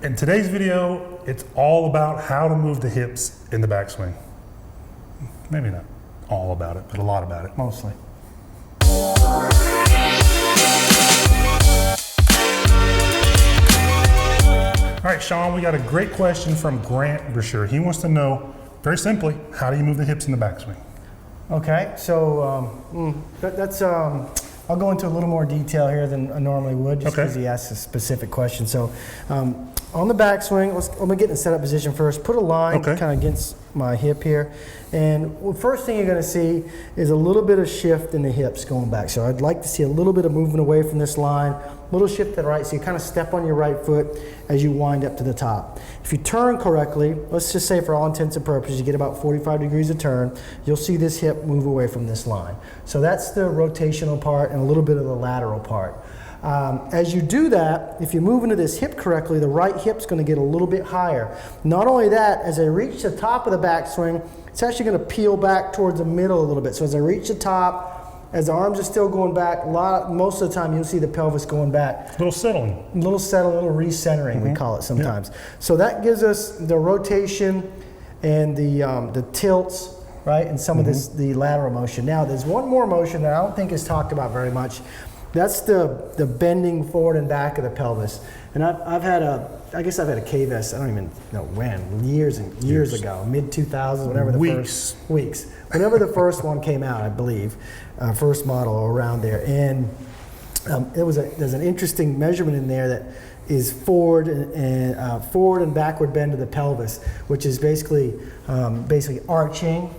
In today's video, it's all about how to move the hips in the backswing. Maybe not all about it, but a lot about it, mostly. All right, Sean, we got a great question from Grant Brasher. He wants to know, very simply, how do you move the hips in the backswing? Okay, so I'll go into a little more detail here than I normally would, just because he asked a specific question. So on the backswing, let me get in a setup position first. Put a line kind of against my hip here. And the first thing you're going to see is a little bit of shift in the hips going back. So I'd like to see a little bit of movement away from this line, a little shift to the right, so you kind of step on your right foot as you wind up to the top. If you turn correctly, let's just say for all intents and purposes, you get about 45 degrees of turn, you'll see this hip move away from this line. So that's the rotational part and a little bit of the lateral part. As you do that, if you move into this hip correctly, the right hip's going to get a little bit higher. Not only that, as I reach the top of the backswing, it's actually going to peel back towards the middle a little bit. So as I reach the top, as the arms are still going back, most of the time you'll see the pelvis going back. A little settling. A little settle, a little recentering, we call it sometimes. So that gives us the rotation and the tilts, right, and some of the lateral motion. Now, there's one more motion that I don't think is talked about very much. That's the bending forward and back of the pelvis. And I guess I've had a K-vest, I don't even know when, years and years ago, mid-2000s, whenever the whenever the first one came out, I believe, first model or around there. And there's an interesting measurement in there that is forward and backward bend of the pelvis, which is basically arching.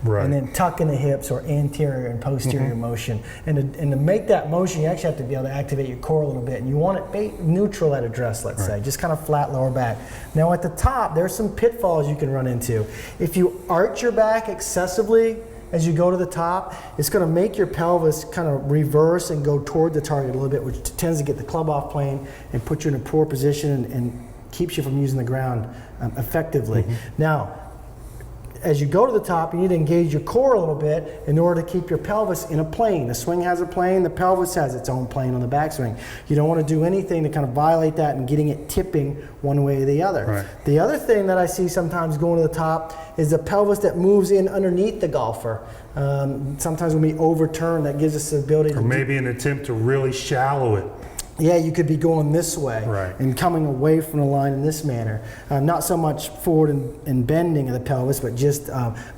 Right. And then tuck in the hips, or anterior and posterior motion. And to make that motion, you actually have to be able to activate your core a little bit. And you want it neutral at address, let's say, just kind of flat lower back. Now at the top, there's some pitfalls you can run into. If you arch your back excessively as you go to the top, it's going to make your pelvis kind of reverse and go toward the target a little bit, which tends to get the club off plane and put you in a poor position and keeps you from using the ground effectively. Now, as you go to the top, you need to engage your core a little bit in order to keep your pelvis in a plane. The swing has a plane, the pelvis has its own plane on the backswing. You don't want to do anything to kind of violate that and getting it tipping one way or the other. Right. The other thing that I see sometimes going to the top is the pelvis that moves in underneath the golfer. Sometimes when we overturn, that gives us the ability to... Or maybe an attempt to really shallow it. Yeah, you could be going this way and coming away from the line in this manner. Not so much forward and bending of the pelvis, but just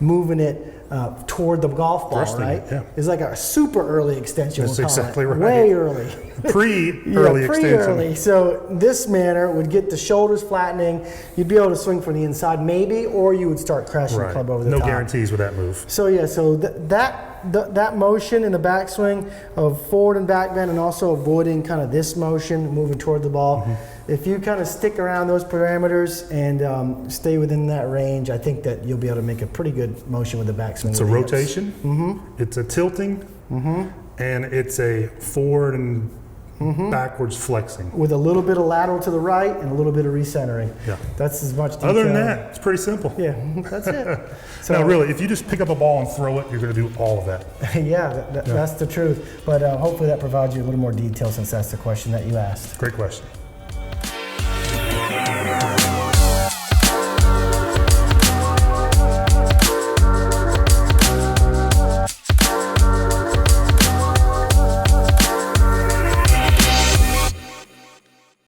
moving it toward the golf ball, right? Yeah. It's like a super early extension. That's exactly right. Way early. Pre-early extension. Pre-early. So this manner would get the shoulders flattening. You'd be able to swing from the inside maybe, or you would start crashing the club over the top. No guarantees with that move. So yeah, so that motion in the backswing of forward and back bend, and also avoiding kind of this motion, moving toward the ball. If you kind of stick around those parameters and stay within that range, I think that you'll be able to make a pretty good motion with the backswing. It's a rotation, it's a tilting, and it's a forward and backwards flexing. With a little bit of lateral to the right and a little bit of recentering. Yeah. That's as much detail. Other than that, it's pretty simple. Yeah, that's it. So, now really, if you just pick up a ball and throw it, you're going to do all of that. That's the truth. But hopefully that provides you a little more detail, since that's the question that you asked. Great question.